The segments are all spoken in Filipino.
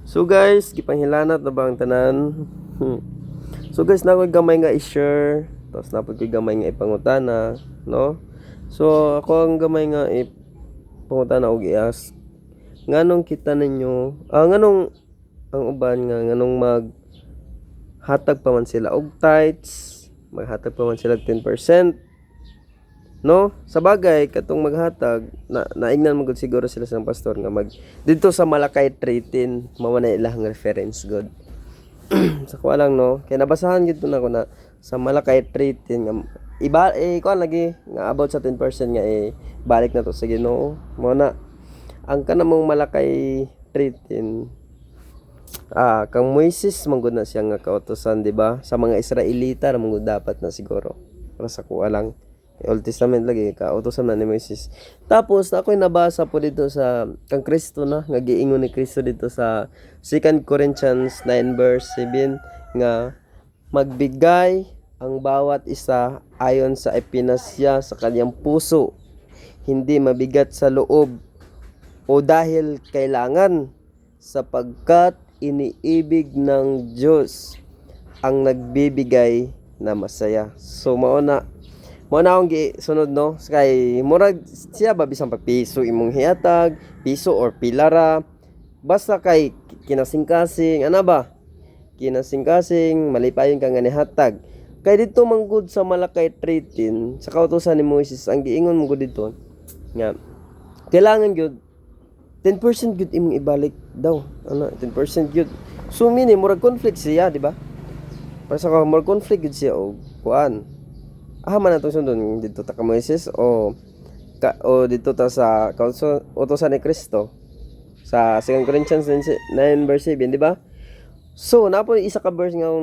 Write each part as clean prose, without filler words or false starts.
So guys, gipanghilanat na ba ang tanan? So guys, na gamay nga i-share, tapos napod ko gamay nga ipangutana, no? So ako ang gamay nga ipangutana og i-ask, nganong kita ninyo, nganong ang uban nga nganong hatag pa man sila og tithes, maghatag pa man sila 10%, no? Sa bagay katong maghatag naingnan mo gud siguro sila sa pastor nga dito sa Malakay 3:10 mao na ilang reference god. Sa ko lang, no, kay nabasahan gid na ko na sa Malakay 3:10 nga kuan lagi nga about sa 10% nga balik na to sa Ginoo. Mo na ang kanamong Malakay 3:10, kang Moises manggod na siya nga kautosan, di ba? Sa mga Israelita ra manggod dapat na siguro. Para sa ko lang Old Testament lagi kautosan na ni Moises. Tapos ako'y nabasa po dito sa kang Kristo na nga giingon ni Kristo dito sa 2 Corinthians 9 verse 7 nga magbigay ang bawat isa ayon sa ipinasya sa kanyang puso, hindi mabigat sa loob o dahil kailangan, sapagkat iniibig ng Diyos ang nagbibigay na masaya. So mao na akong gisunod, no, kay murag siya ba bisan pag piso imong hiatag, piso or pilara, basta kay kinasingkasing kinasingkasing malipayon ka nga ni hatag. Kay dito manggod sa Malakay 3:10 sa kautosan ni Moises, ang giingon mo gud dito nga kailangan gyud 10% gyud imong ibalik daw, 10% gyud. So mini murag conflict siya, di ba? Para sa murag conflict gyud siya og kuan. Man atong sundon dito ta ka Moises o dito ta sa utosan ni Kristo sa 2 Corinthians 9 verse 7, di ba? So napo isa ka verse nga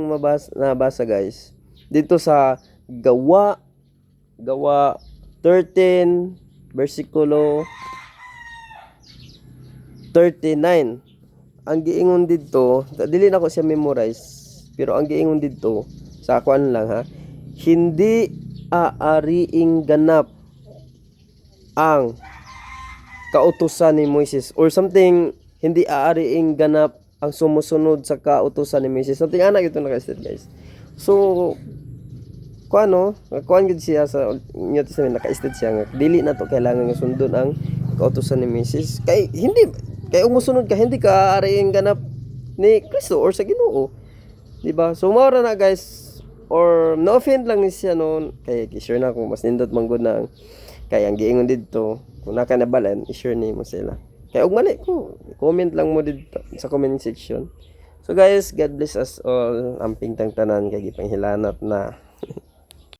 nabasa guys dito sa Gawa 13 versikulo 39. Ang giingon dito, dili na ko siya memorize, pero ang giingon dito sa kuan lang, ha, hindi aariing ganap ang kautusan ni Moises or something, hindi aariing ganap ang sumusunod sa kautusan ni Moises, something anak ito naka-state guys. So kuan gud siya sa New Testament, naka-state siya nga dili na to kailangan nga sundon ang kautusan ni Moises, kay umusunod ka hindi ka aariing ganap ni Kristo or sa Ginoo, di ba? So mao na guys, or no offend lang ni siya noon, kay sure na kung mas nindot manggod na kay ang giingon dito kung naka nabalan i-share nimo sila, kay og mali ko comment lang mo dito sa comment section. So guys, God bless us all, amping tang tanan kay gipanghilanat na